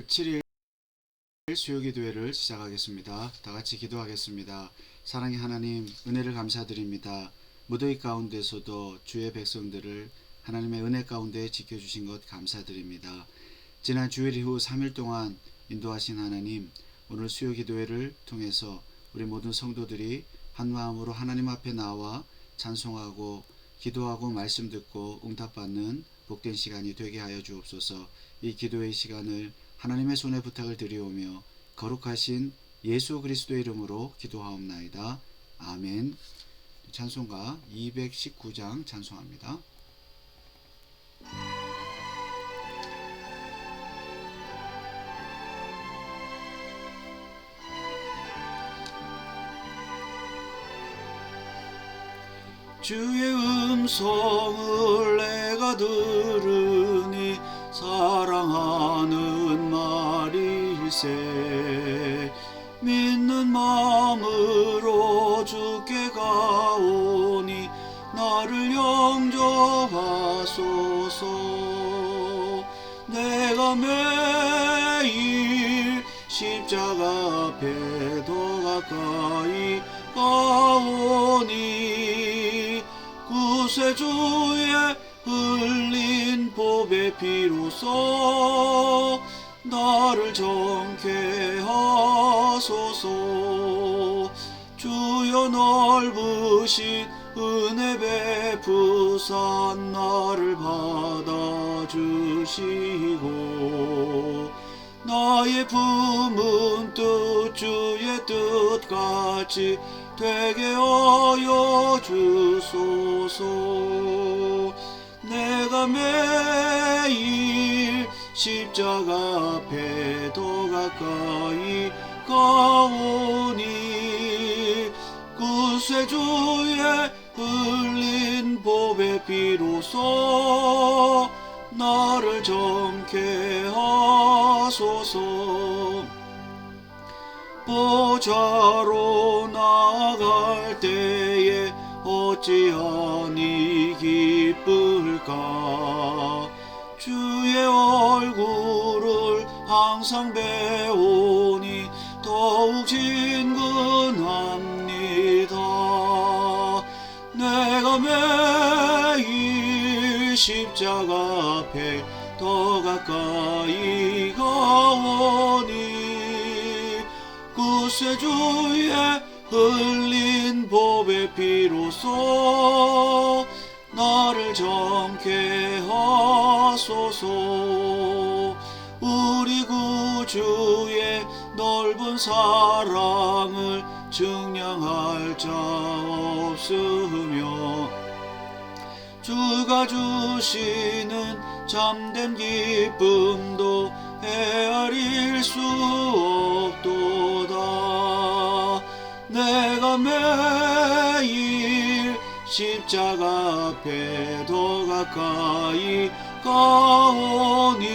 7일 수요기도회를 시작하겠습니다. 다같이 기도하겠습니다. 사랑의 하나님, 은혜를 감사드립니다. 무더위 가운데서도 주의 백성들을 하나님의 은혜 가운데 지켜주신 것 감사드립니다. 지난 주일 이후 3일 동안 인도하신 하나님, 오늘 수요기도회를 통해서 우리 모든 성도들이 한마음으로 하나님 앞에 나와 찬송하고 기도하고 말씀 듣고 응답받는 복된 시간이 되게 하여 주옵소서. 이 기도의 시간을 하나님의 손에 부탁을 드리오며 거룩하신 예수 그리스도의 이름으로 기도하옵나이다. 아멘. 찬송가 219장 찬송합니다. 주의 음성을 내가 들으니 사랑하는 말일세. 믿는 마음으로 주께 가오니 나를 영접하소서. 내가 매일 십자가 앞에 더 가까이 가오니 구세주의 흘린 보배 피로써 나를 정케 하소서. 주여 넓으신 은혜 베푸사 나를 받아주시고 나의 품은 뜻 주의 뜻같이 되게 하여 주소서. 내가 매일 십자가 앞에 더 가까이 가오니 구세주의 흘린 보배 피로써 나를 정케 하소서. 보좌로 나아갈 때에 어찌하니 기쁠까. 주의 얼굴을 항상 배우니 더욱 진근합니다. 내가 매일 십자가 앞에 더 가까이 가오니 구세주의 흘린 보배 피로써 나를 정케 하소서. 우리 구주의 넓은 사랑을 증량할 자 없으며 주가 주시는 참된 기쁨도 헤아릴 수 없도다. 내가 매일 십자가 앞에 더 가까이 가오니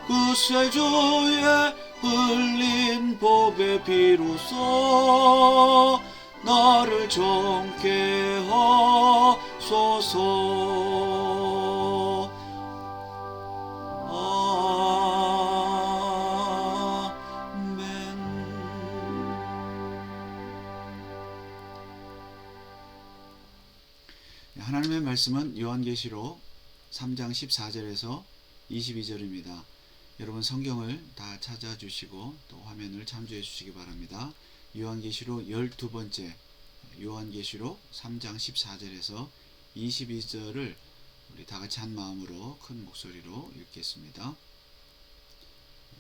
구세주의 흘린 보배 피로써 나를 정케 하소서. 하나님의 말씀은 요한계시록 3장 14절에서 22절입니다. 여러분 성경을 다 찾아주시고 또 화면을 참조해 주시기 바랍니다. 요한계시록 12번째 요한계시록 3장 14절에서 22절을 우리 다같이 한 마음으로 큰 목소리로 읽겠습니다.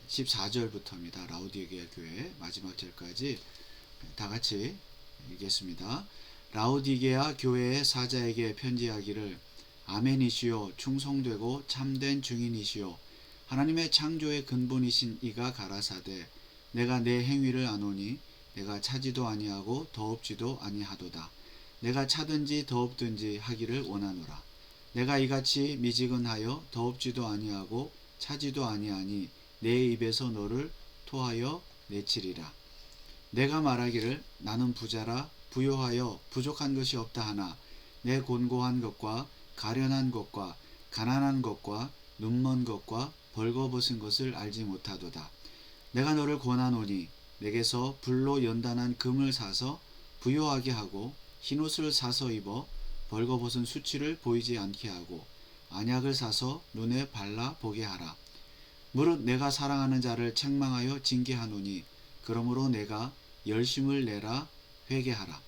14절부터입니다. 라우디게아 교회 마지막 절까지 다같이 읽겠습니다. 라우디게아 교회의 사자에게 편지하기를 아멘이시요 충성되고 참된 증인이시요 하나님의 창조의 근본이신 이가 가라사대 내가 내 행위를 아노니 내가 차지도 아니하고 더없지도 아니하도다. 내가 차든지 더없든지 하기를 원하노라. 내가 이같이 미지근하여 더없지도 아니하고 차지도 아니하니 내 입에서 너를 토하여 내치리라. 내가 말하기를 나는 부자라 부요하여 부족한 것이 없다 하나 내 곤고한 것과 가련한 것과 가난한 것과 눈먼 것과 벌거벗은 것을 알지 못하도다. 내가 너를 권하노니 내게서 불로 연단한 금을 사서 부요하게 하고 흰옷을 사서 입어 벌거벗은 수치를 보이지 않게 하고 안약을 사서 눈에 발라 보게 하라. 무릇 내가 사랑하는 자를 책망하여 징계하노니 그러므로 내가 열심을 내라 회개하라.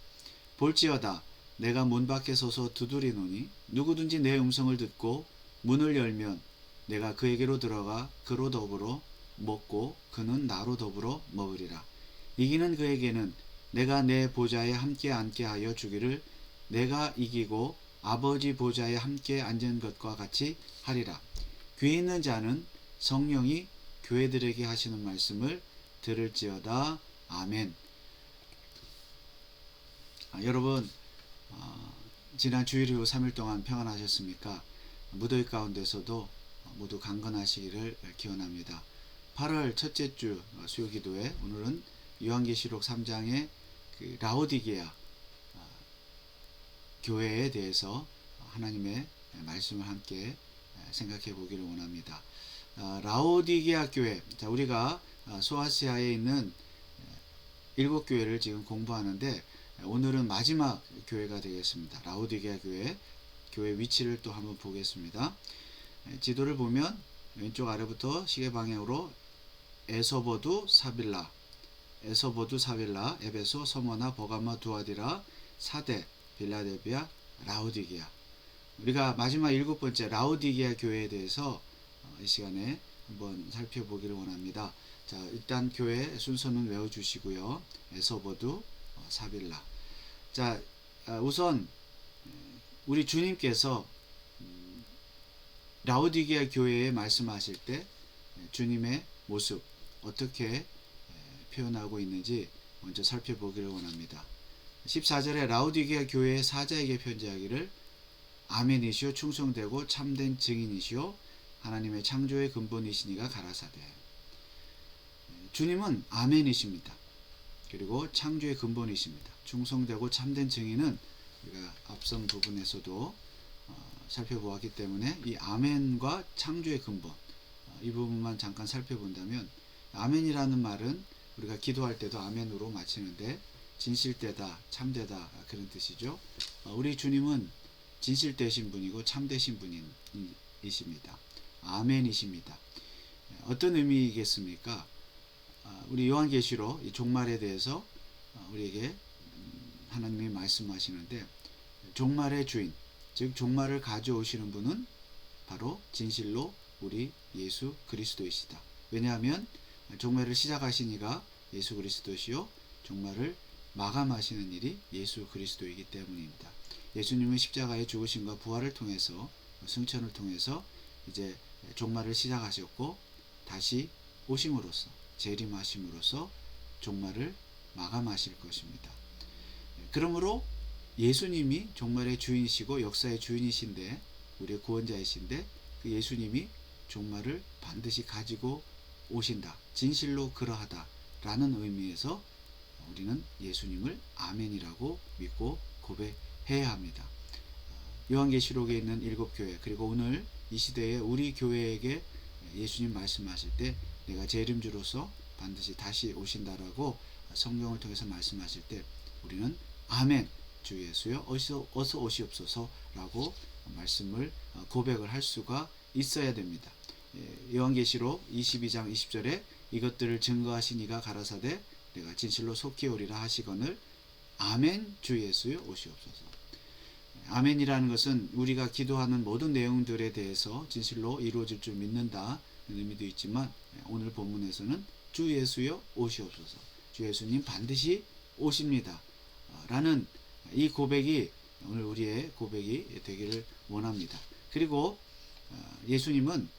볼지어다 내가 문 밖에 서서 두드리노니 누구든지 내 음성을 듣고 문을 열면 내가 그에게로 들어가 그로 더불어 먹고 그는 나로 더불어 먹으리라. 이기는 그에게는 내가 내 보좌에 함께 앉게 하여 주기를 내가 이기고 아버지 보좌에 함께 앉은 것과 같이 하리라. 귀 있는 자는 성령이 교회들에게 하시는 말씀을 들을지어다. 아멘. 여러분 지난 주일 이후 3일 동안 평안하셨습니까? 무더위 가운데서도 모두 강건하시기를 기원합니다. 8월 첫째 주 수요기도회 오늘은 요한계시록 3장의 그 라오디게아 교회에 대해서 하나님의 말씀을 함께 생각해 보기를 원합니다. 라오디게아 교회, 자, 우리가 소아시아에 있는 7교회를 지금 공부하는데 오늘은 마지막 교회가 되겠습니다. 라오디게아 교회 위치를 또 한번 보겠습니다. 지도를 보면 왼쪽 아래부터 시계 방향으로 에서버두 사빌라, 에베소, 서머나, 버가마, 두아디라, 사데, 빌라델비아, 라오디게아. 우리가 마지막 7번째 라오디게아 교회에 대해서 이 시간에 한번 살펴보기를 원합니다. 자, 일단 교회 순서는 외워주시고요. 에서버두, 사빌라. 자, 우선 우리 주님께서 라오디게아 교회에 말씀하실 때 주님의 모습 어떻게 표현하고 있는지 먼저 살펴보기를 원합니다. 14절에 라오디게아 교회의 사자에게 편지하기를 아멘이시오 충성되고 참된 증인이시오 하나님의 창조의 근본이시니가 가라사대. 주님은 아멘이십니다. 그리고 창조의 근본이십니다. 충성되고 참된 증인은 우리가 앞선 부분에서도 살펴보았기 때문에 이 아멘과 창조의 근본 이 부분만 잠깐 살펴본다면 아멘이라는 말은 우리가 기도할 때도 아멘으로 마치는데 진실되다, 참되다 그런 뜻이죠. 우리 주님은 진실되신 분이고 참되신 분이십니다. 아멘이십니다. 어떤 의미겠습니까? 우리 요한계시록 이 종말에 대해서 우리에게 하나님이 말씀하시는데 종말의 주인, 즉 종말을 가져오시는 분은 바로 진실로 우리 예수 그리스도이시다. 왜냐하면 종말을 시작하신 이가 예수 그리스도시요 종말을 마감하시는 일이 예수 그리스도이기 때문입니다. 예수님은 십자가의 죽으심과 부활을 통해서 승천을 통해서 이제 종말을 시작하셨고 다시 오심으로써 재림하심으로써 종말을 마감하실 것입니다. 그러므로 예수님이 종말의 주인이시고 역사의 주인이신데 우리의 구원자이신데 그 예수님이 종말을 반드시 가지고 오신다. 진실로 그러하다 라는 의미에서 우리는 예수님을 아멘이라고 믿고 고백해야 합니다. 요한계시록에 있는 7교회 그리고 오늘 이 시대에 우리 교회에게 예수님 말씀하실 때 내가 재림주로서 반드시 다시 오신다라고 성경을 통해서 말씀하실 때 우리는 아멘 주 예수여 어서 오시옵소서라고 말씀을 고백을 할 수가 있어야 됩니다. 요한계시록 22장 20절에 이것들을 증거하신 이가 가라사대 내가 진실로 속히 오리라 하시거늘 아멘 주 예수여 오시옵소서. 아멘이라는 것은 우리가 기도하는 모든 내용들에 대해서 진실로 이루어질 줄 믿는다 의미도 있지만 오늘 본문에서는 주 예수여 오시옵소서. 주 예수님 반드시 오십니다 라는 이 고백이 오늘 우리의 고백이 되기를 원합니다. 그리고 예수님은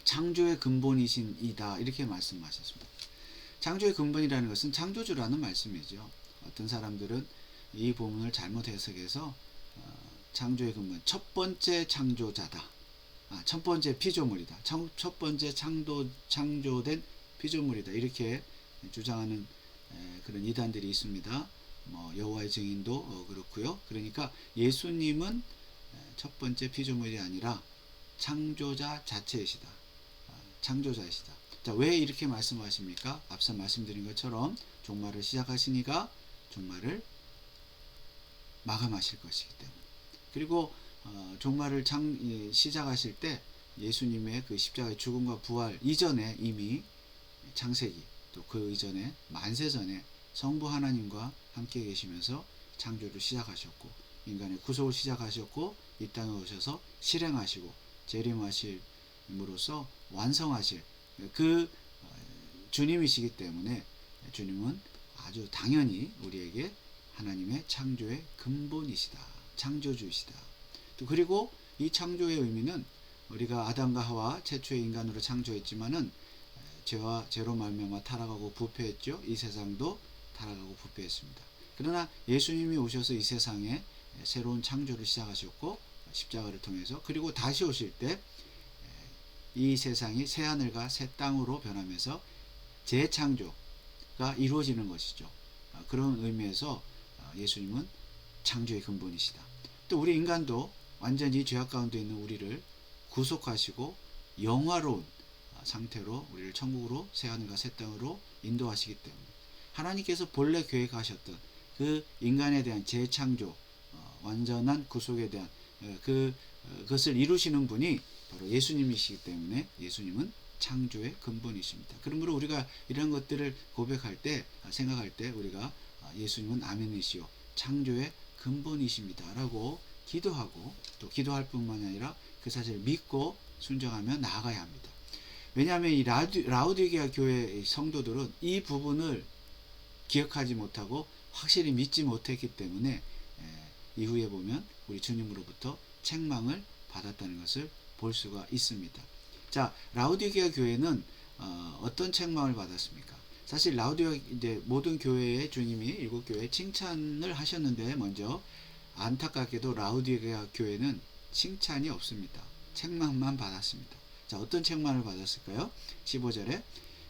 창조의 근본이신 이다 이렇게 말씀하셨습니다. 창조의 근본이라는 것은 창조주라는 말씀이죠. 어떤 사람들은 이 본문을 잘못 해석해서 창조의 근본, 첫 번째 창조자다. 첫 번째 피조물이다. 첫 번째 창조된 피조물이다. 이렇게 주장하는 그런 이단들이 있습니다. 여호와의 증인도 그렇고요. 그러니까 예수님은 첫 번째 피조물이 아니라 창조자 자체이시다. 창조자이시다. 자, 왜 이렇게 말씀하십니까? 앞서 말씀드린 것처럼 종말을 시작하시니까 종말을 마감하실 것이기 때문에. 그리고 종말을 시작하실 때 예수님의 그 십자가의 죽음과 부활 이전에 이미 창세기 또 그 이전에 만세전에 성부 하나님과 함께 계시면서 창조를 시작하셨고 인간의 구속을 시작하셨고 이 땅에 오셔서 실행하시고 재림하심으로써 완성하실 그 주님이시기 때문에 주님은 아주 당연히 우리에게 하나님의 창조의 근본이시다. 창조주이시다. 또 그리고 이 창조의 의미는 우리가 아담과 하와 최초의 인간으로 창조했지만은 죄와 죄로 말미암아 타락하고 부패했죠. 이 세상도 타락하고 부패했습니다. 그러나 예수님이 오셔서 이 세상에 새로운 창조를 시작하셨고 십자가를 통해서 그리고 다시 오실 때 이 세상이 새 하늘과 새 땅으로 변하면서 재창조가 이루어지는 것이죠. 그런 의미에서 예수님은 창조의 근본이시다. 또 우리 인간도 완전히 죄악 가운데 있는 우리를 구속하시고 영화로운 상태로 우리를 천국으로 새 하늘과 새 땅으로 인도하시기 때문에 하나님께서 본래 계획하셨던 그 인간에 대한 재창조 완전한 구속에 대한 그것을 이루시는 분이 바로 예수님이시기 때문에 예수님은 창조의 근본이십니다. 그러므로 우리가 이런 것들을 고백할 때 생각할 때 우리가 예수님은 아멘이시오 창조의 근본이십니다 라고 기도하고 또 기도할 뿐만 아니라 그 사실을 믿고 순종하며 나아가야 합니다. 왜냐하면 이 라우디게아 교회의 성도들은 이 부분을 기억하지 못하고 확실히 믿지 못했기 때문에 이후에 보면 우리 주님으로부터 책망을 받았다는 것을 볼 수가 있습니다. 자, 라우디게아 교회는 어떤 책망을 받았습니까? 사실 라우디게아 모든 교회의 주님이 7교회에 칭찬을 하셨는데 먼저 안타깝게도 라우디게아 교회는 칭찬이 없습니다. 책망만 받았습니다. 자, 어떤 책망을 받았을까요? 15절에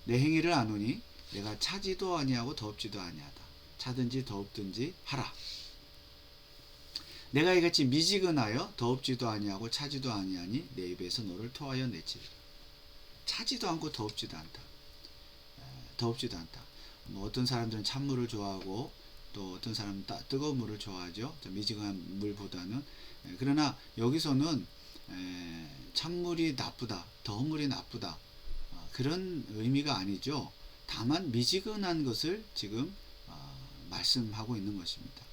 내 행위를 아노니 내가 차지도 아니하고 더럽지도 아니하다. 차든지 더럽든지 하라. 내가 이같이 미지근하여 더럽지도 아니하고 차지도 아니하니 내 입에서 너를 토하여 내치리라. 차지도 않고 더럽지도 않다. 더럽지도 않다. 뭐 어떤 사람들은 찬물을 좋아하고 또 어떤 사람은 뜨거운 물을 좋아하죠. 미지근한 물보다는. 그러나 여기서는 찬물이 나쁘다, 더운 물이 나쁘다 그런 의미가 아니죠. 다만 미지근한 것을 지금 말씀하고 있는 것입니다.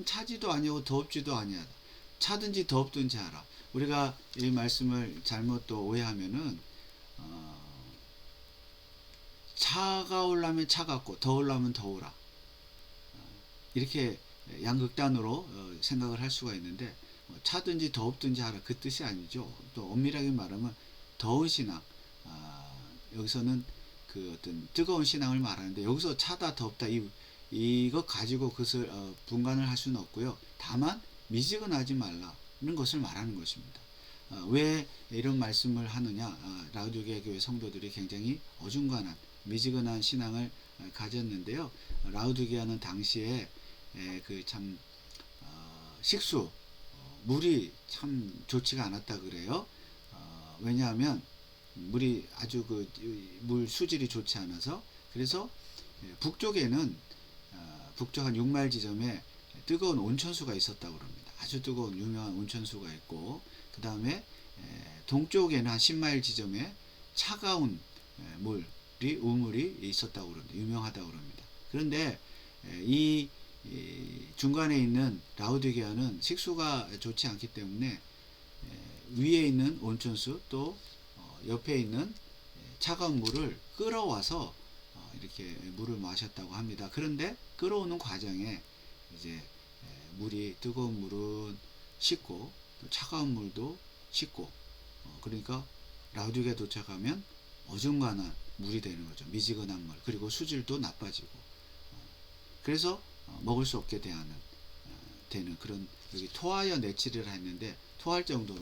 차지도 아니하고 더럽지도 아니하다. 차든지 더럽든지 하라. 우리가 이 말씀을 잘못 또 오해하면은 차가우려면 차갑고 더우려면 더우라. 이렇게 양극단으로 생각을 할 수가 있는데 차든지 더럽든지 하라 그 뜻이 아니죠. 또 엄밀하게 말하면 더운 신앙 여기서는 그 어떤 뜨거운 신앙을 말하는데 여기서 차다 덥다 이것 가지고 그것을 분간을 할 수는 없고요. 다만 미지근하지 말라는 것을 말하는 것입니다. 왜 이런 말씀을 하느냐? 라우디게아 교회 성도들이 굉장히 어중간한 미지근한 신앙을 가졌는데요. 라우디게아는 당시에 그 참 식수 물이 참 좋지가 않았다 그래요. 왜냐하면 물이 아주 물 수질이 좋지 않아서 그래서 북쪽에는 북쪽 한 6마일 지점에 뜨거운 온천수가 있었다고 합니다. 아주 뜨거운 유명한 온천수가 있고 그 다음에 동쪽에는 한 10마일 지점에 차가운 우물이 있었다고 합니다. 유명하다고 합니다. 그런데 이 중간에 있는 라우디게아는 식수가 좋지 않기 때문에 위에 있는 온천수 또 옆에 있는 차가운 물을 끌어와서 이렇게 물을 마셨다고 합니다. 그런데 끌어오는 과정에 이제 뜨거운 물은 식고 또 차가운 물도 식고 그러니까 라우디게아에 도착하면 어중간한 물이 되는 거죠. 미지근한 물 그리고 수질도 나빠지고 그래서 먹을 수 없게 되는 그런 여기 토하여 내치리라 했는데 토할 정도로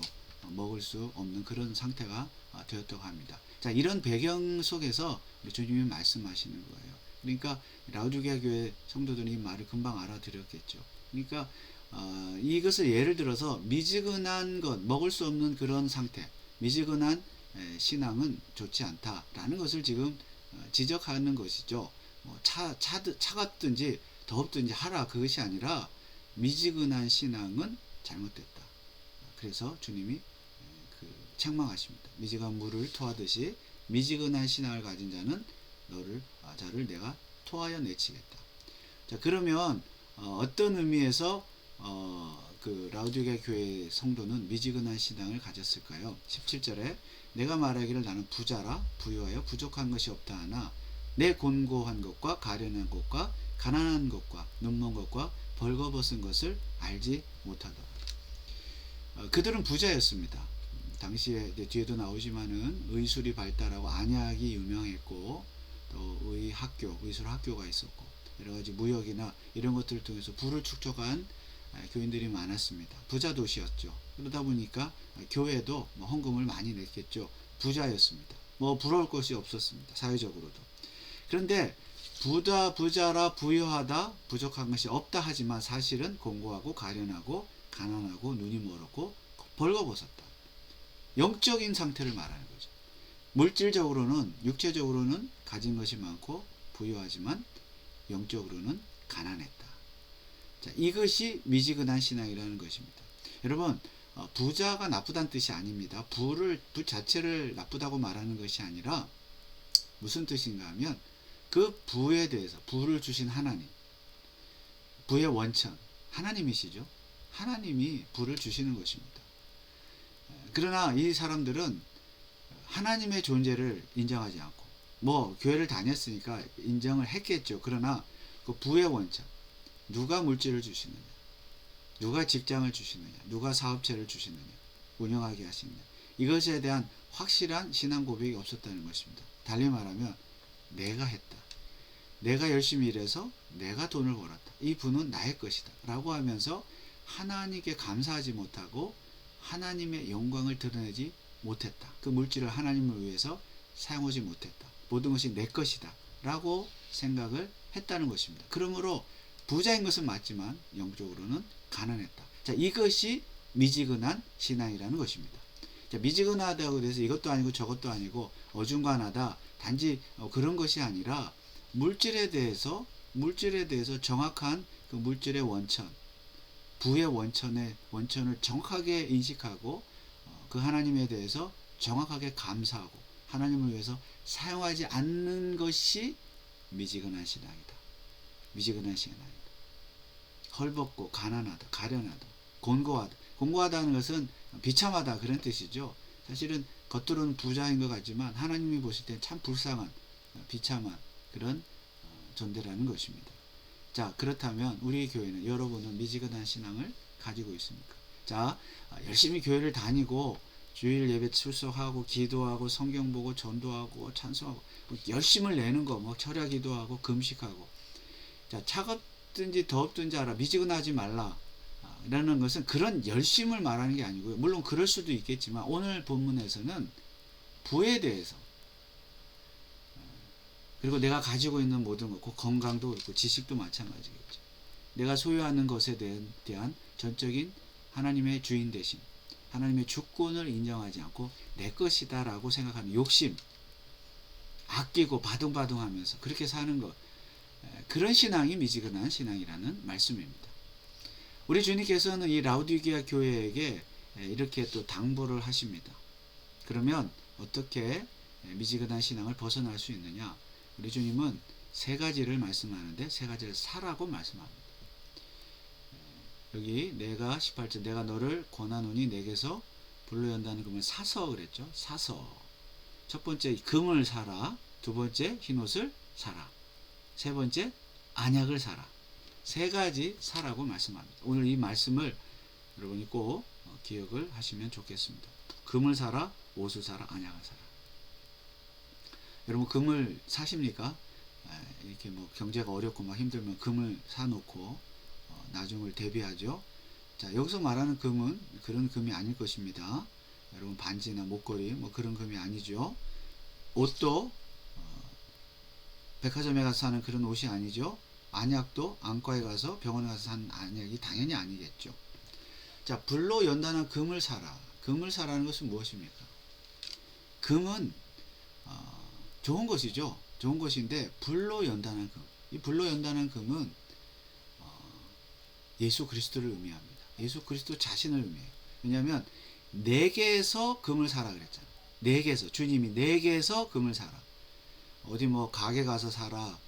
먹을 수 없는 그런 상태가 되었다고 합니다. 자, 이런 배경 속에서 주님이 말씀하시는 거예요. 그러니까 라우디게아 교회 성도들이 이 말을 금방 알아들었겠죠. 그러니까 이것을 예를 들어서 미지근한 것, 먹을 수 없는 그런 상태, 미지근한 신앙은 좋지 않다라는 것을 지금 지적하는 것이죠. 차갑든지 더웠든지 하라, 그것이 아니라 미지근한 신앙은 잘못됐다. 그래서 주님이 책망하십니다. 미지근한 물을 토하듯이 미지근한 신앙을 가진 자는 자를 내가 토하여 내치겠다. 자, 그러면 어떤 의미에서 그 라우디게아 교회 성도는 미지근한 신앙을 가졌을까요? 17절에 내가 말하기를 나는 부자라 부유하여 부족한 것이 없다 하나 내 곤고한 것과 가련한 것과 가난한 것과 눈먼 것과 벌거벗은 것을 알지 못하더라. 그들은 부자였습니다. 당시에 뒤에도 나오지만은 의술이 발달하고 안약이 유명했고 또 의술 학교가 있었고 여러 가지 무역이나 이런 것들을 통해서 부를 축적한 교인들이 많았습니다. 부자 도시였죠. 그러다 보니까 교회도 헌금을 많이 냈겠죠. 부자였습니다. 부러울 것이 없었습니다. 사회적으로도. 그런데 부자라 부유하다 부족한 것이 없다 하지만 사실은 공고하고 가련하고 가난하고 눈이 멀었고 벌거벗었다. 영적인 상태를 말하는 거죠. 물질적으로는 육체적으로는 가진 것이 많고 부유하지만 영적으로는 가난했다. 자, 이것이 미지근한 신앙이라는 것입니다. 여러분, 부자가 나쁘다는 뜻이 아닙니다. 부 자체를 나쁘다고 말하는 것이 아니라 무슨 뜻인가 하면 그 부에 대해서 부를 주신 하나님, 부의 원천 하나님이시죠. 하나님이 부를 주시는 것입니다. 그러나 이 사람들은 하나님의 존재를 인정하지 않고 교회를 다녔으니까 인정을 했겠죠. 그러나 그 부의 원천, 누가 물질을 주시느냐, 누가 직장을 주시느냐, 누가 사업체를 주시느냐, 운영하게 하시느냐, 이것에 대한 확실한 신앙 고백이 없었다는 것입니다. 달리 말하면 내가 했다, 내가 열심히 일해서 내가 돈을 벌었다, 이 부는 나의 것이다 라고 하면서 하나님께 감사하지 못하고 하나님의 영광을 드러내지 못했다. 그 물질을 하나님을 위해서 사용하지 못했다. 모든 것이 내 것이다 라고 생각을 했다는 것입니다. 그러므로 부자인 것은 맞지만 영적으로는 가난했다. 자, 이것이 미지근한 신앙이라는 것입니다. 자, 미지근하다고 해서 이것도 아니고 저것도 아니고 어중간하다, 단지 그런 것이 아니라 물질에 대해서 정확한 그 물질의 원천, 부의 원천을 정확하게 인식하고 그 하나님에 대해서 정확하게 감사하고 하나님을 위해서 사용하지 않는 것이 미지근한 신앙이다. 미지근한 신앙이다. 헐벗고 가난하다, 가련하다, 곤고하다. 곤고하다는 것은 비참하다 그런 뜻이죠. 사실은 겉으로는 부자인 것 같지만 하나님이 보실 때 참 불쌍한, 비참한 그런 존재라는 것입니다. 자, 그렇다면 우리 교회는, 여러분은 미지근한 신앙을 가지고 있습니까? 자, 열심히 교회를 다니고 주일 예배 출석하고 기도하고 성경 보고 전도하고 찬송하고 열심을 내는 거, 철야 기도하고 금식하고, 자, 차갑든지 더웠든지 알아, 미지근하지 말라 라는 것은 그런 열심을 말하는 게 아니고요. 물론 그럴 수도 있겠지만 오늘 본문에서는 부에 대해서, 그리고 내가 가지고 있는 모든 것, 건강도 그렇고 지식도 마찬가지겠죠. 내가 소유하는 것에 대한 전적인 하나님의 주인 되심, 하나님의 주권을 인정하지 않고 내 것이다 라고 생각하는 욕심, 아끼고 바둥바둥하면서 그렇게 사는 것, 그런 신앙이 미지근한 신앙이라는 말씀입니다. 우리 주님께서는 이 라우디게아 교회에게 이렇게 또 당부를 하십니다. 그러면 어떻게 미지근한 신앙을 벗어날 수 있느냐? 우리 주님은 세 가지를 말씀하는데 세 가지를 사라고 말씀합니다. 여기 내가 18절, 내가 너를 권하노니 내게서 불로 연다는 금을 사서 그랬죠. 사서. 첫 번째 금을 사라, 두 번째 흰옷을 사라, 세 번째 안약을 사라. 세 가지 사라고 말씀합니다. 오늘 이 말씀을 여러분이 꼭 기억을 하시면 좋겠습니다. 금을 사라, 옷을 사라, 안약을 사라. 여러분, 금을 사십니까? 이렇게 경제가 어렵고 힘들면 금을 사놓고 나중을 대비하죠. 자, 여기서 말하는 금은 그런 금이 아닐 것입니다. 여러분, 반지나 목걸이 그런 금이 아니죠. 옷도 백화점에 가서 사는 그런 옷이 아니죠. 안약도 안과에 가서 병원에 가서 사는 안약이 당연히 아니겠죠. 자, 불로 연단한 금을 사라. 금을 사라는 것은 무엇입니까? 금은 좋은 것이죠. 좋은 것인데 불로 연단한 금. 이 불로 연단한 금은 예수 그리스도를 의미합니다. 예수 그리스도 자신을 의미해요. 왜냐하면 내게서 금을 사라 그랬잖아요. 내게서 주님이 내게서 금을 사라. 어디 뭐 가게 가서 사라.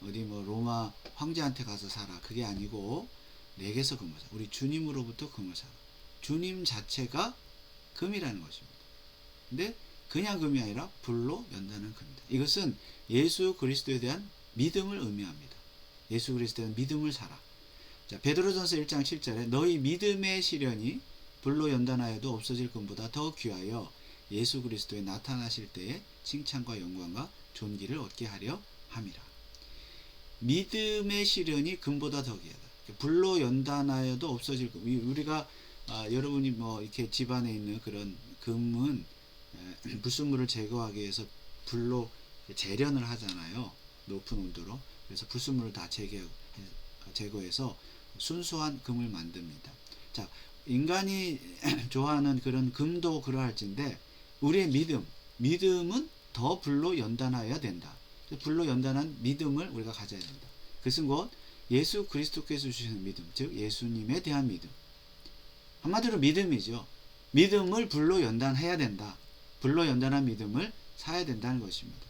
어디 뭐 로마 황제한테 가서 사라. 그게 아니고 내게서 금을 사라. 우리 주님으로부터 금을 사라. 주님 자체가 금이라는 것입니다. 근데 그냥 금이 아니라 불로 연다는 금이다. 이것은 예수 그리스도에 대한 믿음을 의미합니다. 예수 그리스도에 대한 믿음을 사라. 자, 베드로전서 1장 7절에 너희 믿음의 시련이 불로 연단하여도 없어질 금보다 더 귀하여 예수 그리스도에 나타나실 때에 칭찬과 영광과 존귀를 얻게 하려 함이라. 믿음의 시련이 금보다 더 귀하다. 불로 연단하여도 없어질 금. 우리가 여러분이 뭐 이렇게 집안에 있는 그런 금은 불순물을 제거하기 위해서 불로 재련을 하잖아요. 높은 온도로. 그래서 불순물을 다 제거해서 순수한 금을 만듭니다. 자, 인간이 좋아하는 그런 금도 그러할진데 우리의 믿음은 더 불로 연단하여야 된다. 불로 연단한 믿음을 우리가 가져야 된다. 그것은 곧 예수 그리스도께서 주시는 믿음, 즉 예수님에 대한 믿음. 한마디로 믿음이죠. 믿음을 불로 연단해야 된다. 불로 연단한 믿음을 사야 된다는 것입니다.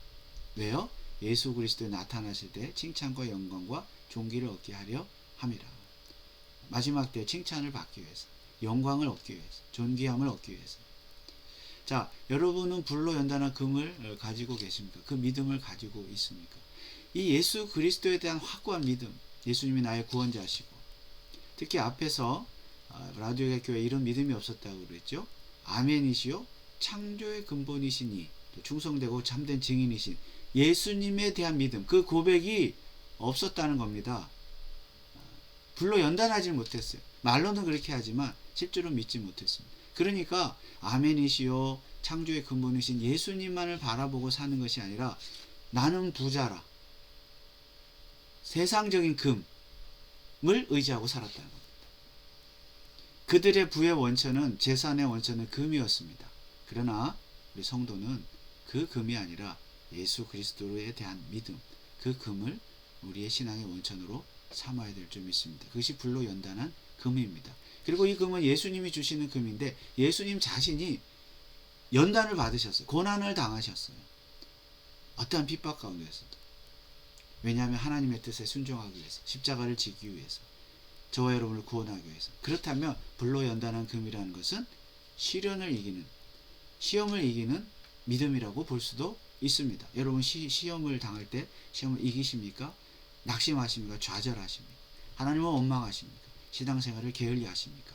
왜요? 예수 그리스도에 나타나실 때 칭찬과 영광과 존귀를 얻게 하려 함이라. 마지막 때 칭찬을 받기 위해서, 영광을 얻기 위해서, 존귀함을 얻기 위해서. 자, 여러분은 불로 연단한 금을 가지고 계십니까? 그 믿음을 가지고 있습니까? 이 예수 그리스도에 대한 확고한 믿음, 예수님이 나의 구원자시고, 특히 앞에서 라디오의 교회에 이런 믿음이 없었다고 그랬죠. 아멘이시요 창조의 근본이시니 또 충성되고 참된 증인이신 예수님에 대한 믿음, 그 고백이 없었다는 겁니다. 불로 연단하지 못했어요. 말로는 그렇게 하지만 실제로 믿지 못했습니다. 그러니까 아멘이시요 창조의 근본이신 예수님만을 바라보고 사는 것이 아니라 나는 부자라, 세상적인 금을 의지하고 살았다는 겁니다. 그들의 부의 원천은, 재산의 원천은 금이었습니다. 그러나 우리 성도는 그 금이 아니라 예수 그리스도에 대한 믿음, 그 금을 우리의 신앙의 원천으로 삼아야 될 줄 믿습니다. 그것이 불로 연단한 금입니다. 그리고 이 금은 예수님이 주시는 금인데 예수님 자신이 연단을 받으셨어요. 고난을 당하셨어요. 어떠한 핍박 가운데서도. 왜냐하면 하나님의 뜻에 순종하기 위해서, 십자가를 지기 위해서, 저와 여러분을 구원하기 위해서. 그렇다면 불로 연단한 금이라는 것은 시련을 이기는, 시험을 이기는 믿음이라고 볼 수도 있습니다. 여러분 시험을 당할 때 시험을 이기십니까? 낙심하십니까? 좌절하십니까? 하나님을 원망하십니까? 신앙생활을 게을리하십니까?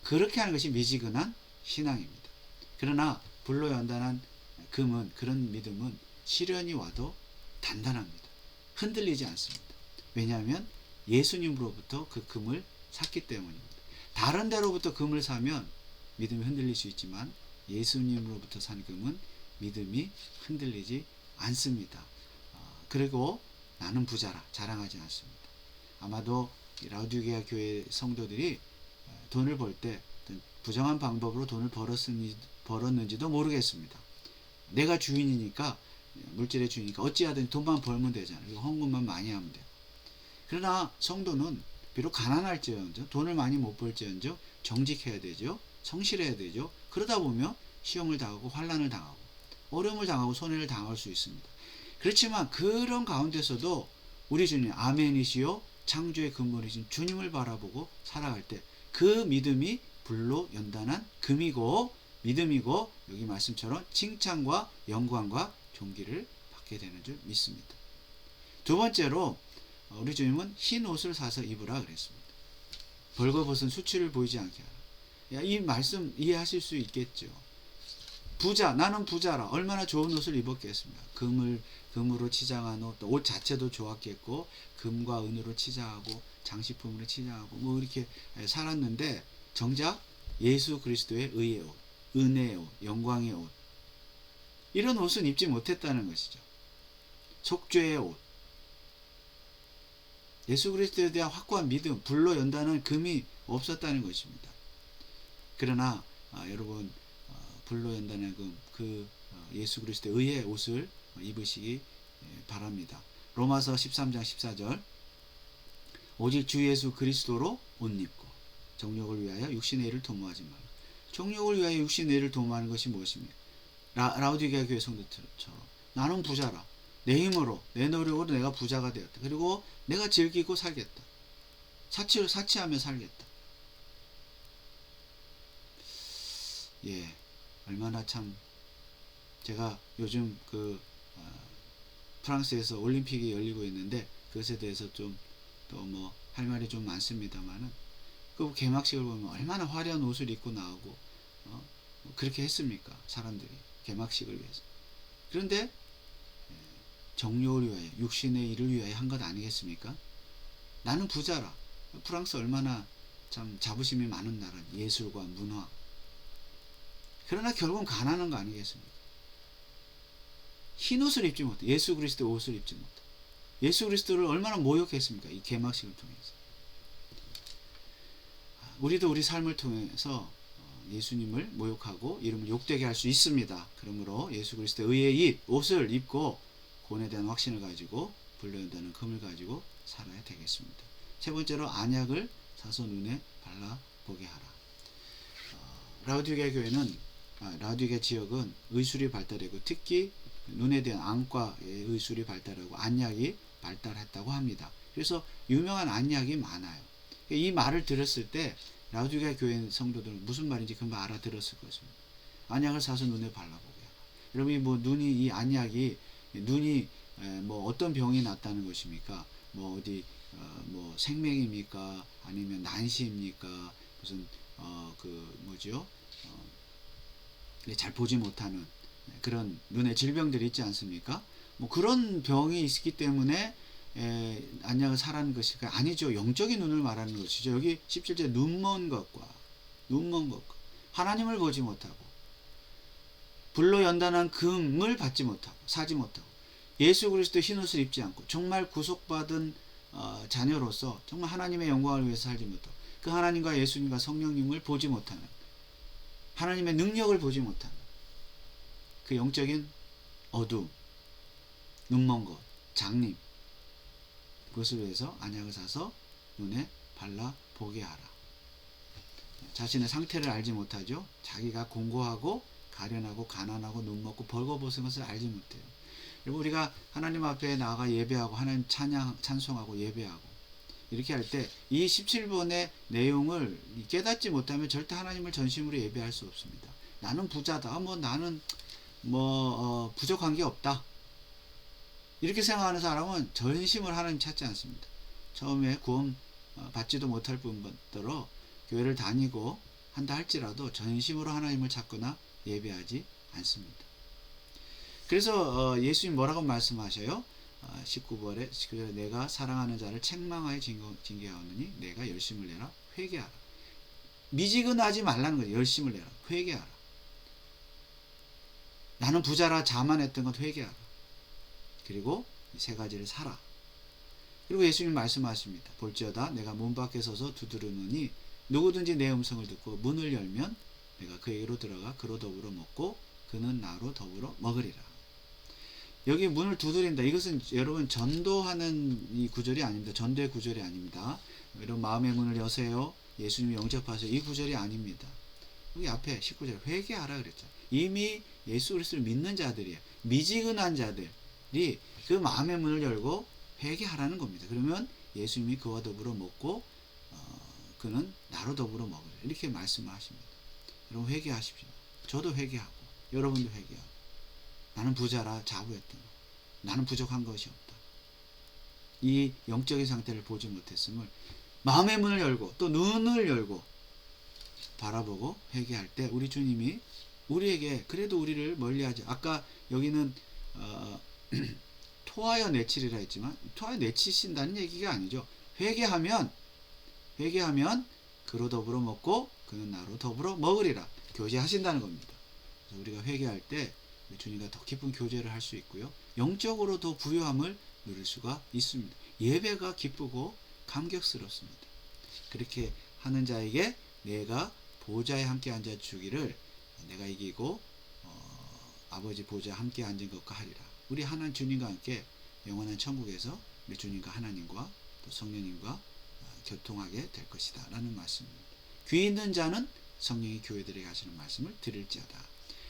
그렇게 하는 것이 미지근한 신앙입니다. 그러나 불로 연단한 금은, 그런 믿음은 시련이 와도 단단합니다. 흔들리지 않습니다. 왜냐하면 예수님으로부터 그 금을 샀기 때문입니다. 다른 데로부터 금을 사면 믿음이 흔들릴 수 있지만 예수님으로부터 산 금은 믿음이 흔들리지 않습니다. 그리고 나는 부자라 자랑하지 않습니다. 아마도 라우디게아 교회 성도들이 돈을 벌 때 부정한 방법으로 돈을 벌었는지도 모르겠습니다. 내가 주인이니까, 물질의 주인이니까 어찌하든 돈만 벌면 되잖아요. 헌금만 많이 하면 돼요. 그러나 성도는 비록 가난할지언정, 돈을 많이 못 벌지언정 정직해야 되죠. 성실해야 되죠. 그러다 보면 시험을 당하고 환난을 당하고 어려움을 당하고 손해를 당할 수 있습니다. 그렇지만 그런 가운데서도 우리 주님 아멘이시요 창조의 근본이신 주님을 바라보고 살아갈 때 그 믿음이 불로 연단한 금이고 믿음이고, 여기 말씀처럼 칭찬과 영광과 존귀를 받게 되는 줄 믿습니다. 두 번째로 우리 주님은 흰 옷을 사서 입으라 그랬습니다. 벌거벗은 수치를 보이지 않게 하라. 이 말씀 이해하실 수 있겠죠. 부자, 나는 부자라. 얼마나 좋은 옷을 입었겠습니까? 금으로 치장한 옷, 옷 자체도 좋았겠고, 금과 은으로 치장하고, 장식품으로 치장하고, 뭐 이렇게 살았는데, 정작 예수 그리스도의 의의 옷, 은혜의 옷, 영광의 옷, 이런 옷은 입지 못했다는 것이죠. 속죄의 옷. 예수 그리스도에 대한 확고한 믿음, 불로 연다는 금이 없었다는 것입니다. 그러나 여러분, 불로 연다는 금, 그 예수 그리스도의 의의 옷을 입으시기 바랍니다. 로마서 13장 14절 오직 주 예수 그리스도로 옷 입고 정욕을 위하여 육신의 일을 도모하지 말라. 정욕을 위하여 육신의 일을 도모하는 것이 무엇입니까? 라우디게아 교회 성도들처럼 나는 부자라. 내 힘으로 내 노력으로 내가 부자가 되었다. 그리고 내가 즐기고 살겠다. 사치하며 살겠다. 예, 얼마나 참 제가 요즘 프랑스에서 올림픽이 열리고 있는데 그것에 대해서 좀 또 뭐 할 말이 좀 많습니다만은 그 개막식을 보면 얼마나 화려한 옷을 입고 나오고 그렇게 했습니까? 사람들이 개막식을 위해서. 그런데 정욕을 위하여 육신의 일을 위하여 한 것 아니겠습니까? 나는 부자라. 프랑스 얼마나 참 자부심이 많은 나라, 예술과 문화. 그러나 결국은 가난한 거 아니겠습니까? 흰 옷을 입지 못해. 예수 그리스도의 옷을 입지 못해. 예수 그리스도를 얼마나 모욕했습니까? 이 개막식을 통해서. 우리도 우리 삶을 통해서 예수님을 모욕하고 이름을 욕되게 할 수 있습니다. 그러므로 예수 그리스도의 의의 옷을 입고 구원에 대한 확신을 가지고 불러온다는 금을 가지고 살아야 되겠습니다. 세 번째로 안약을 사서 눈에 발라보게 하라. 라우디게아 교회는 라우디게아 지역은 의술이 발달하고 특히 눈에 대한 안과의 의술이 발달하고 안약이 발달했다고 합니다. 그래서 유명한 안약이 많아요. 이 말을 들었을 때 라우디게아 교회 성도들은 무슨 말인지 금방 알아들었을 것입니다. 안약을 사서 눈에 발라보게 하라. 여러분 뭐 눈이 이 안약이 눈이 뭐 어떤 병이 났다는 것입니까? 뭐 어디 뭐 생맹입니까? 아니면 난시입니까? 무슨 뭐죠? 잘 보지 못하는 그런 눈의 질병들이 있지 않습니까? 뭐 그런 병이 있기 때문에 안약을 사라는 것일까요? 아니죠. 영적인 눈을 말하는 것이죠. 여기 17절 눈먼 것과 하나님을 보지 못하고 불로 연단한 금을 받지 못하고 사지 못하고 예수 그리스도의 흰옷을 입지 않고 정말 구속받은 자녀로서 정말 하나님의 영광을 위해서 살지 못하고 그 하나님과 예수님과 성령님을 보지 못하는 하나님의 능력을 보지 못하는 그 영적인 어두움, 눈먼 것, 장님 그것을 위해서 안약을 사서 눈에 발라보게 하라. 자신의 상태를 알지 못하죠. 자기가 공고하고 가련하고 가난하고 눈먹고 벌거벗은 것을 알지 못해요. 여러분 우리가 하나님 앞에 나아가 예배하고 하나님 찬송하고 예배하고 이렇게 할 때 이 17번의 내용을 깨닫지 못하면 절대 하나님을 전심으로 예배할 수 없습니다. 나는 부자다. 나는 부족한 게 없다. 이렇게 생각하는 사람은 전심으로 하나님 찾지 않습니다. 처음에 구원 받지도 못할 뿐더러 교회를 다니고 한다 할지라도 전심으로 하나님을 찾거나 예배하지 않습니다. 그래서 예수님 뭐라고 말씀하셔요? 19절에 내가 사랑하는 자를 책망하여 징계하오느니 내가 열심을 내라 회개하라. 미지근하지 말라는 거예요. 열심을 내라 회개하라. 나는 부자라 자만했던 것 회개하라. 그리고 이 세 가지를 사라. 그리고 예수님 말씀하십니다. 볼지어다 내가 문 밖에 서서 두드리노니 누구든지 내 음성을 듣고 문을 열면 내가 그에게로 들어가 그로 더불어 먹고 그는 나로 더불어 먹으리라. 여기 문을 두드린다. 이것은 여러분 전도하는 이 구절이 아닙니다. 전도의 구절이 아닙니다. 여러분 마음의 문을 여세요. 예수님이 영접하세요. 이 구절이 아닙니다. 여기 앞에 19절 회개하라 그랬잖아요. 이미 예수 그리스도를 믿는 자들이에요. 미지근한 자들이 그 마음의 문을 열고 회개하라는 겁니다. 그러면 예수님이 그와 더불어 먹고 그는 나로 더불어 먹으라. 이렇게 말씀을 하십니다. 여러분 회개하십시오. 저도 회개하고 여러분도 회개하고 나는 부자라 자부했던 나는 부족한 것이 없다. 이 영적인 상태를 보지 못했음을 마음의 문을 열고 또 눈을 열고 바라보고 회개할 때 우리 주님이 우리에게 그래도 우리를 멀리하지. 아까 여기는 토하여 내치리라 했지만 토하여 내치신다는 얘기가 아니죠. 회개하면 그로 더불어 먹고 그는 나로 더불어 먹으리라. 교제하신다는 겁니다. 그래서 우리가 회개할 때 주님과 더 깊은 교제를 할 수 있고요. 영적으로 더 부요함을 누릴 수가 있습니다. 예배가 기쁘고 감격스럽습니다. 그렇게 하는 자에게 내가 보좌에 함께 앉아 주기를 내가 이기고 아버지 보좌 함께 앉은 것과 하리라. 우리 하나님 주님과 함께 영원한 천국에서 우리 주님과 하나님과 또 성령님과 교통하게 될 것이다 라는 말씀입니다. 귀 있는 자는 성령이 교회들에게 하시는 말씀을 들을지어다.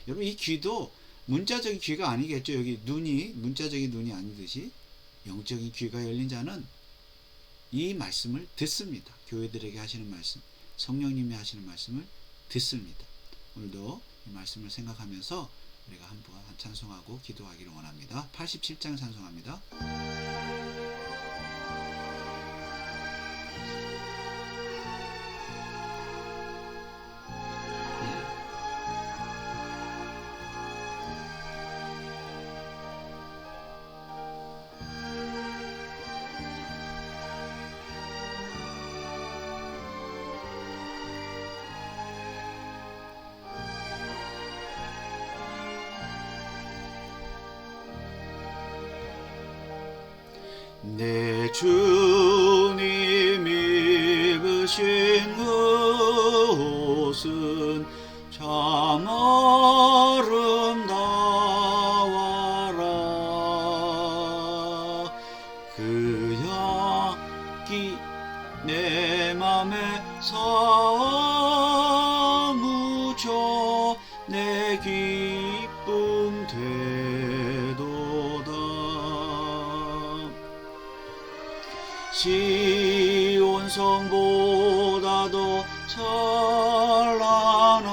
여러분, 이 귀도 문자적인 귀가 아니겠죠. 여기 눈이 문자적인 눈이 아니듯이 영적인 귀가 열린 자는 이 말씀을 듣습니다. 교회들에게 하시는 말씀, 성령님이 하시는 말씀을 듣습니다. 오늘도 이 말씀을 생각하면서 우리가 한번 찬송하고 기도하기를 원합니다. 87장 찬송합니다. 내 주님 입으신 옷은 참 아름다워라. 그 향기 내 맘에 사무쳐 내 기쁨 되도다. 시온 성보다도 찬란한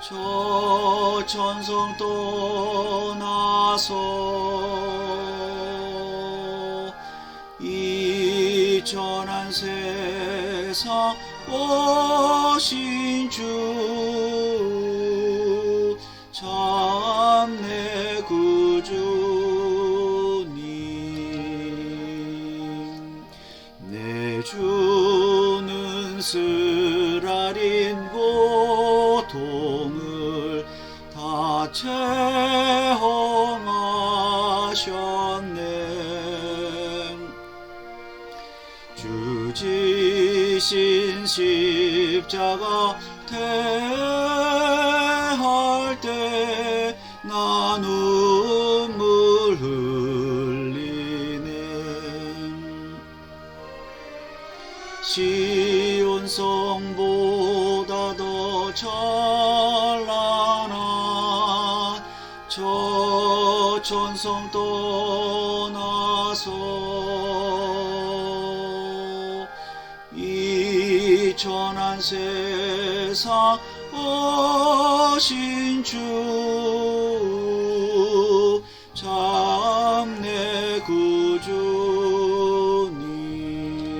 저 천성 떠나서 이 천한 세상 오신 주 참 내 구주님. 내 주는 쓰라린 고통을 다 체험하셨네. 주 지신 십자가 대할 때 나 눈물 흘리네. 시온 성보다 더 찬란한 저 천성 떠나서 이 천한 세상 오신 주 참 내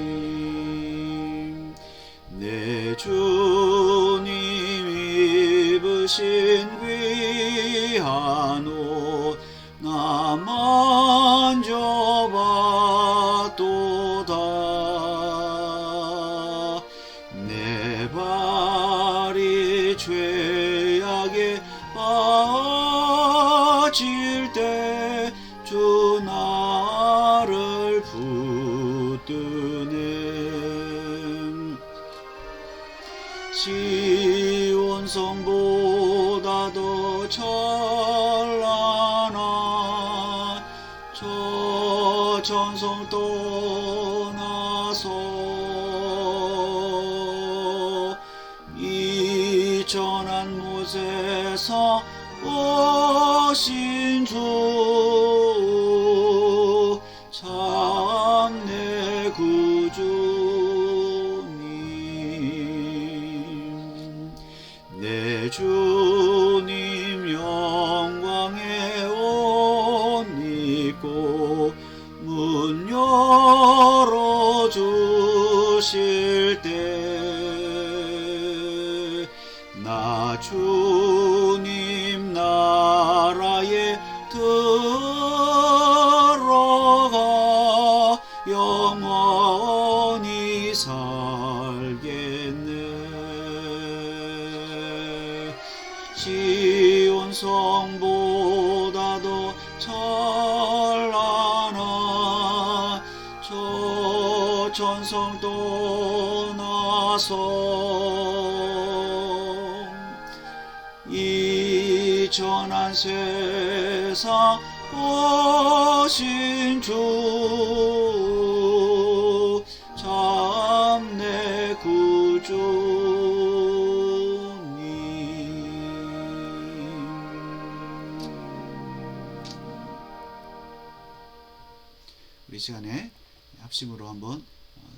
구주님. 내 주님 입으신 귀한 옷 나 만져봤도다. 내 발이 죄악에 빠질 때 주 나를 붙드네. 시온 성보다 더 찬란한 저 천성 떠나서 이 천한 못에서 오신 주 참 내 구주님. 내 주님 영광의 옷 입고 문 열어주실 때 나 주님 나라에 들어가 영원히 살겠네. 시온 성보다도 찬란한 저 천성 떠나서 이 천한 세상 오신 주 참 내 구주님. 우리 시간에 합심으로 한번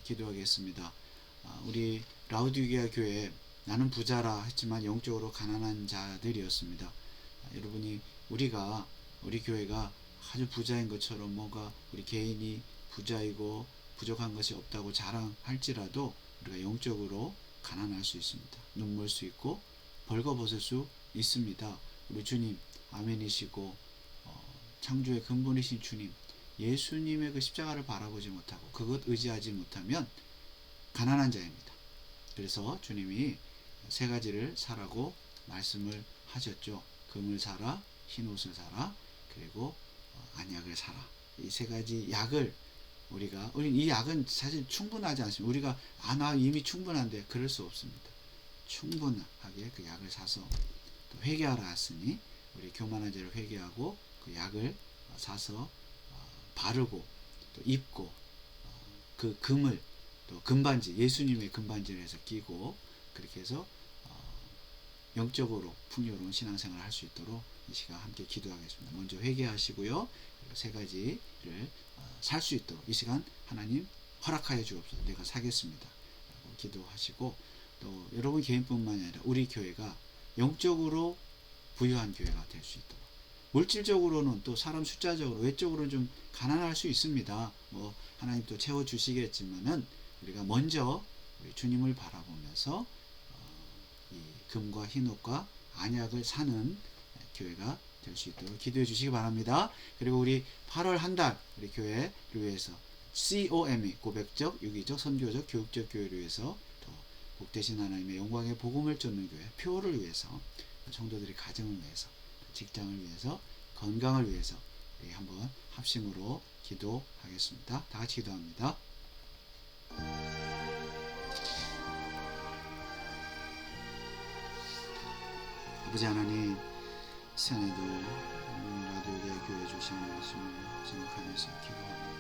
기도하겠습니다. 우리 라우디게아 교회 나는 부자라 했지만 영적으로 가난한 자들이었습니다. 여러분이 우리 교회가 아주 부자인 것처럼 뭔가 우리 개인이 부자이고 부족한 것이 없다고 자랑할지라도 우리가 영적으로 가난할 수 있습니다. 눈물 수 있고 벌거벗을 수 있습니다. 우리 주님 아멘이시고 창조의 근본이신 주님, 예수님의 그 십자가를 바라보지 못하고 그것 의지하지 못하면 가난한 자입니다. 그래서 주님이 세 가지를 사라고 말씀을 하셨죠. 금을 사라, 흰옷을 사라, 그리고 안약을 사라. 이 세 가지 약을 우리 이 약은 사실 충분하지 않습니다. 우리가 나 이미 충분한데 그럴 수 없습니다. 충분하게 그 약을 사서 또 회개하라 했으니 우리 교만한 죄를 회개하고 그 약을 사서 바르고 또 입고 그 금을 또 금반지, 예수님의 금반지를 해서 끼고 그렇게 해서 영적으로 풍요로운 신앙생활을 할 수 있도록 이 시간 함께 기도하겠습니다. 먼저 회개하시고요. 세 가지를 살 수 있도록 이 시간 하나님 허락하여 주옵소서. 내가 사겠습니다. 라고 기도하시고 또 여러분 개인뿐만 아니라 우리 교회가 영적으로 부유한 교회가 될 수 있도록, 물질적으로는 또 사람 숫자적으로 외적으로는 좀 가난할 수 있습니다. 뭐 하나님 또 채워주시겠지만은 우리가 먼저 우리 주님을 바라보면서 이 금과 흰옷과 안약을 사는 교회가 될 수 있도록 기도해 주시기 바랍니다. 그리고 우리 8월 한 달 우리 교회를 위해서 COME 고백적, 유기적, 선교적, 교육적 교회를 위해서 더 복되신 하나님의 영광의 복음을 쫓는 교회, 표를 위해서, 성도들의 가정을 위해서, 직장을 위해서, 건강을 위해서 우리 한번 합심으로 기도하겠습니다. 다 같이 기도합니다. 아버지 하나님, 시간에도 라디오계 교회 주신 말씀을 생각하면서 기도합니다.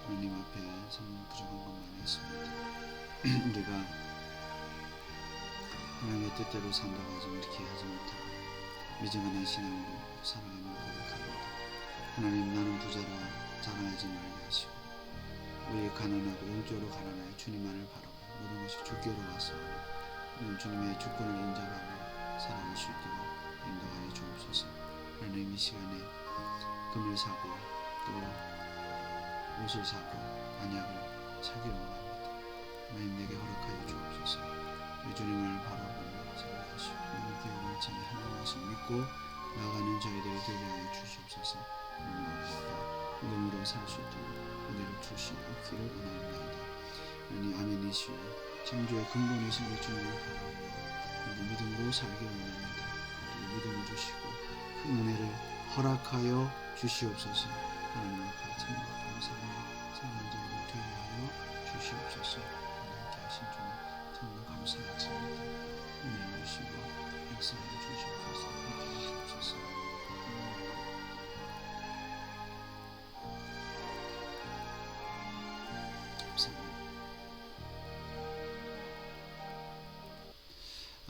하나님 앞에 참 부족한 것 많이 있습니다. 우리가 하나님의 뜻대로 산다고 하지 이렇게 하지 못하고 미지근한 신앙으로 살아가는 고백합니다. 하나님, 나는 부자라 자랑하지 말게 하시고 우리 가난하고 영적으로 가난하여 주님만을 바라고 모든 것이 주께로 와서 주님의 주권을 인정하고 살아갈 수 있도록 인도하여 주옵소서. 하나님, 이 시간에 금을 사고 또 옷을 사고 안약을 사기를 원합니다. 하나님, 내게 허락하여 주옵소서. 우리 주님을 바라보며 살아가시고 우리 교회가 참 하나님 것을 믿고 나가는 저희들이 되게 하여 주시옵소서. 하나님 앞에 믿음으로 살 수 있도록 은혜를 주시옵기를 원합니다. 하나님, 아멘이시오. 창조의 근본이신 우리 주님을 바라보며 믿음으로 살기 원합니다. 우리 믿음을 주시고 그 은혜를 허락하여 주시옵소서. 하나님 앞에 참 감사하며 사랑하는 자들 되게 하여 주시옵소서. 하나님께 하신 주 정말 감사하십니다. 은혜를 주시고 역사해 주시옵소서. 함께 하시옵소서. 감사합니다.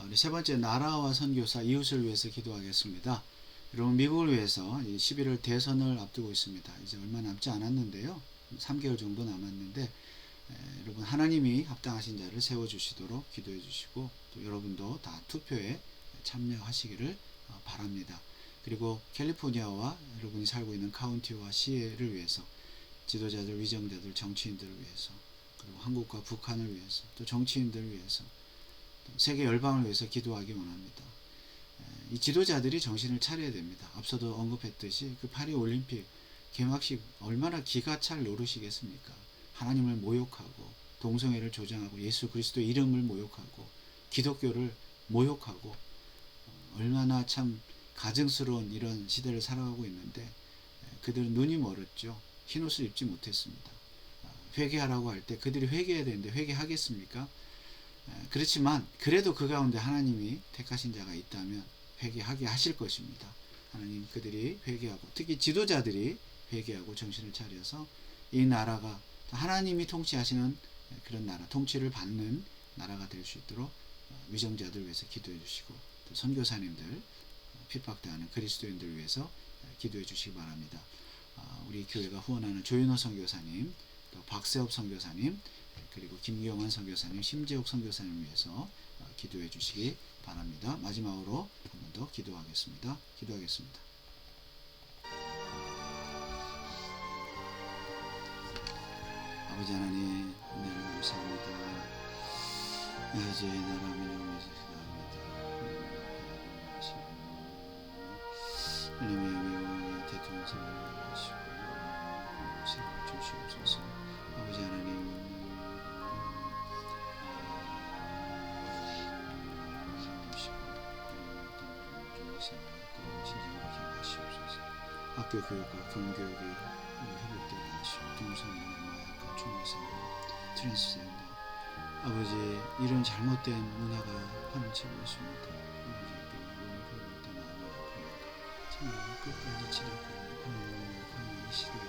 우리 세 번째, 나라와 선교사, 이웃을 위해서 기도하겠습니다. 여러분, 미국을 위해서 11월 대선을 앞두고 있습니다. 이제 얼마 남지 않았는데요. 3개월 정도 남았는데 여러분, 하나님이 합당하신 자를 세워주시도록 기도해 주시고 또 여러분도 다 투표에 참여하시기를 바랍니다. 그리고 캘리포니아와 여러분이 살고 있는 카운티와 시를 위해서 지도자들, 위정자들, 정치인들을 위해서, 그리고 한국과 북한을 위해서, 또 정치인들을 위해서, 세계 열방을 위해서 기도하기 원합니다. 이 지도자들이 정신을 차려야 됩니다. 앞서도 언급했듯이 그 파리 올림픽 개막식 얼마나 기가 찰 노릇이겠습니까? 하나님을 모욕하고 동성애를 조장하고 예수 그리스도의 이름을 모욕하고 기독교를 모욕하고 얼마나 참 가증스러운 이런 시대를 살아가고 있는데 그들은 눈이 멀었죠. 흰옷을 입지 못했습니다. 회개하라고 할 때 그들이 회개해야 되는데 회개하겠습니까? 그렇지만 그래도 그 가운데 하나님이 택하신 자가 있다면 회개하게 하실 것입니다. 하나님 그들이 회개하고 특히 지도자들이 회개하고 정신을 차려서 이 나라가 하나님이 통치하시는 그런 나라, 통치를 받는 나라가 될 수 있도록 위정자들 위해서 기도해 주시고 또 선교사님들 핍박당하는 그리스도인들 위해서 기도해 주시기 바랍니다. 우리 교회가 후원하는 조윤호 선교사님, 또 박세업 선교사님, 그리고 김경환 선교사님, 심재욱 선교사님 위해서 기도해 주시기 바랍니다. 마지막으로 한 번 더 기도하겠습니다. 기도하겠습니다. 아버지 하나님, 은혜를 감사합니다. 이제 나라 민족을 지키옵니다. 하나님의 영예와 대통령 선언을 하시고 세워 주시옵소서. 아버지 하나님, 학교 교육과 경교육이 회복되게 하시고 동성애나 마약과 중매상으로 트랜스젠더 아버지 이런 잘못된 문화가 파묻히고 있습니다. 아버지 그 교육도 마음이 아픕니다. 정말 끝까지 치닫고 하나님의 강한 시대에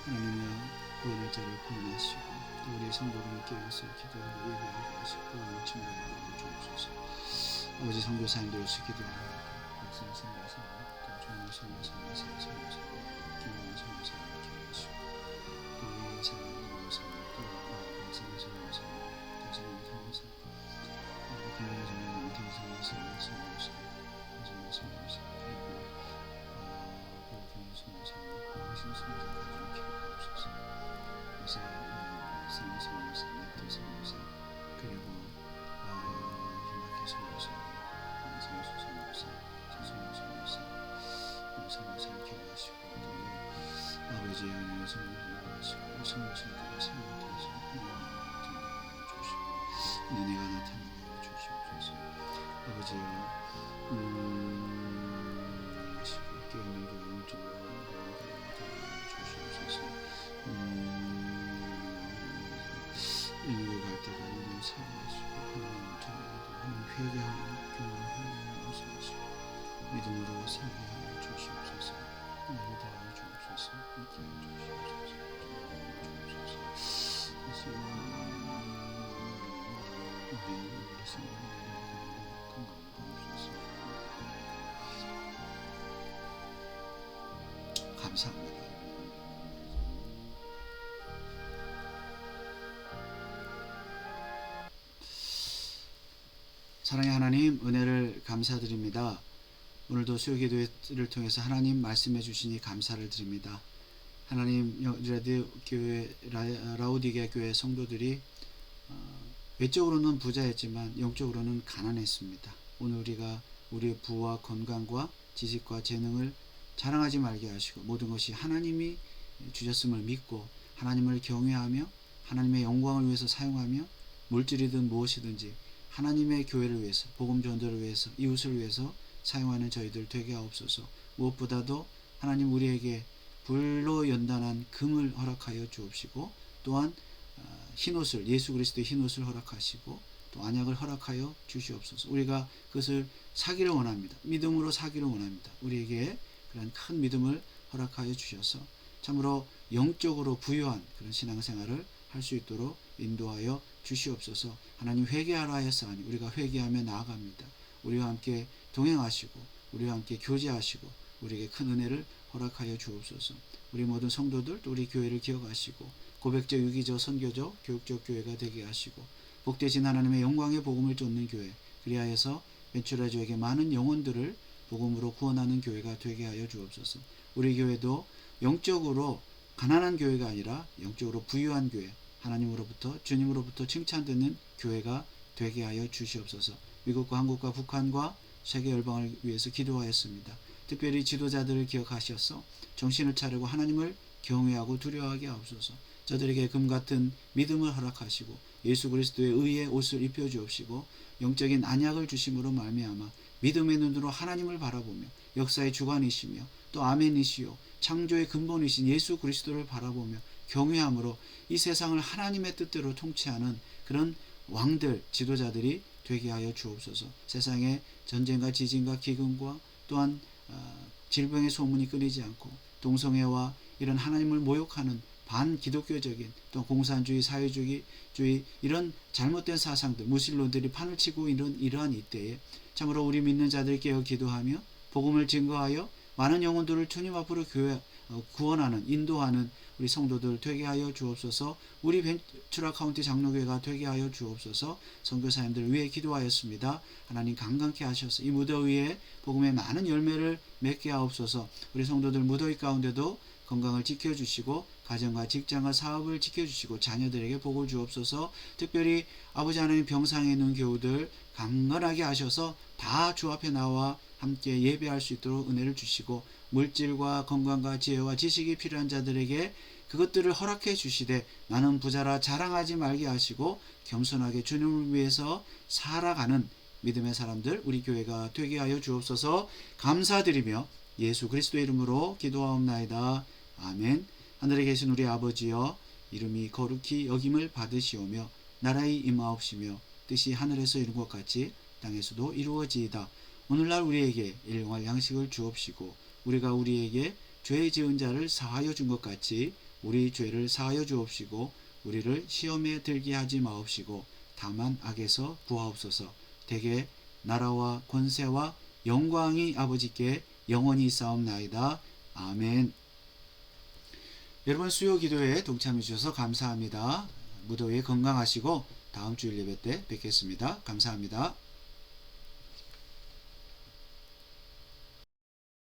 하나님의 구원의 자를 구원하시고 또 우리 성도들을 깨워서 기도하고 예배하게 하시고 구원의 증거를 주옵소서. 아버지 선교사님들로서 기도합니다. 박선 선교사 정말 선교사님, 선교사, 김광 선교사 주시고 또 이사님 선교사님, 또 박선 선교사, 다시는 선교사, 김광 선교사, 선교사, 선교사, 선교사, 그리고 김광 선교사, 박신 선교사 가정 기회가 없어서 그래서 선교사, 또 선교사, 그리고 희망의 선교사, 선수 선교사, 선수 선교사. 성교사를 기도하시고 또 아버지의 은혜를 성교하시고 성교사들을 생각해서 하나님을 주시고 은혜가 나타나게 주시옵소서. 아버지여 하시고 깨어있는 그 영적으로 주시옵소서. 인류 갈 때가 이런 살아가시고 하나님 전하고 하나님 회개하고 교만하고 용서하시고 믿음으로 살게 하여 주시옵소서. 은혜를 더하여 주옵소서. 함께 주시옵소서. 주옵소서. 우리 성령의 건강을 주옵소서. 감사합니다. 사랑의 하나님, 은혜를 감사드립니다. 오늘도 수요기도회를 통해서 하나님 말씀해 주시니 감사를 드립니다. 하나님 라우디게아 교회 성도들이 외적으로는 부자였지만 영적으로는 가난했습니다. 오늘 우리가 우리의 부와 건강과 지식과 재능을 자랑하지 말게 하시고 모든 것이 하나님이 주셨음을 믿고 하나님을 경외하며 하나님의 영광을 위해서 사용하며 물질이든 무엇이든지 하나님의 교회를 위해서 복음 전도를 위해서 이웃을 위해서 사용하는 저희들 되게 하옵소서. 무엇보다도 하나님 우리에게 불로 연단한 금을 허락하여 주옵시고 또한 흰옷을 예수 그리스도의 흰옷을 허락하시고 또 안약을 허락하여 주시옵소서. 우리가 그것을 사기를 원합니다. 믿음으로 사기를 원합니다. 우리에게 그런 큰 믿음을 허락하여 주셔서 참으로 영적으로 부유한 그런 신앙생활을 할 수 있도록 인도하여 주시옵소서. 하나님 회개하라 하였사오니 우리가 회개하며 나아갑니다. 우리와 함께 동행하시고 우리와 함께 교제하시고 우리에게 큰 은혜를 허락하여 주옵소서. 우리 모든 성도들 또 우리 교회를 기억하시고 고백적, 유기적, 선교적, 교육적 교회가 되게 하시고 복되신 하나님의 영광의 복음을 쫓는 교회 그리하여서 벤츄라주에게 많은 영혼들을 복음으로 구원하는 교회가 되게 하여 주옵소서. 우리 교회도 영적으로 가난한 교회가 아니라 영적으로 부유한 교회 하나님으로부터 주님으로부터 칭찬되는 교회가 되게 하여 주시옵소서. 미국과 한국과 북한과 세계 열방을 위해서 기도하였습니다. 특별히 지도자들을 기억하셔서 정신을 차리고 하나님을 경외하고 두려워하게 하옵소서. 저들에게 금같은 믿음을 허락하시고 예수 그리스도의 의의 옷을 입혀 주옵시고 영적인 안약을 주심으로 말미암아 믿음의 눈으로 하나님을 바라보며 역사의 주관이시며 또 아멘이시요 창조의 근본이신 예수 그리스도를 바라보며 경외함으로 이 세상을 하나님의 뜻대로 통치하는 그런 왕들 지도자들이 되게 하여 주옵소서. 세상에 전쟁과 지진과 기근과 또한 질병의 소문이 끊이지 않고 동성애와 이런 하나님을 모욕하는 반기독교적인 또 공산주의, 사회주의 이런 잘못된 사상들, 무신론들이 판을 치고 있는 이러한 이때에 참으로 우리 믿는 자들이 깨어 기도하며 복음을 증거하여 많은 영혼들을 주님 앞으로 구원하는 인도하는 우리 성도들 되게 하여 주옵소서. 우리 벤츄라 카운티 장로교회가 되게 하여 주옵소서. 선교사님들 위해 기도하였습니다. 하나님 강건케 하셔서 이 무더위에 복음의 많은 열매를 맺게 하옵소서. 우리 성도들 무더위 가운데도 건강을 지켜주시고 가정과 직장과 사업을 지켜주시고 자녀들에게 복을 주옵소서. 특별히 아버지 하나님 병상에 있는 교우들 강건하게 하셔서 다 주 앞에 나와 함께 예배할 수 있도록 은혜를 주시고 물질과 건강과 지혜와 지식이 필요한 자들에게 그것들을 허락해 주시되 나는 부자라 자랑하지 말게 하시고 겸손하게 주님을 위해서 살아가는 믿음의 사람들 우리 교회가 되게 하여 주옵소서. 감사드리며 예수 그리스도의 이름으로 기도하옵나이다. 아멘. 하늘에 계신 우리 아버지여, 이름이 거룩히 여김을 받으시오며 나라의 임하옵시며 뜻이 하늘에서 이룬 것 같이 땅에서도 이루어지이다. 오늘날 우리에게 일용할 양식을 주옵시고 우리가 우리에게 죄 지은 자를 사하여 준 것 같이 우리 죄를 사하여 주옵시고 우리를 시험에 들게 하지 마옵시고 다만 악에서 구하옵소서. 대개 나라와 권세와 영광이 아버지께 영원히 있사옵나이다. 아멘. 여러분 수요 기도에 동참해 주셔서 감사합니다. 무더위에 건강하시고 다음 주일 예배 때 뵙겠습니다. 감사합니다.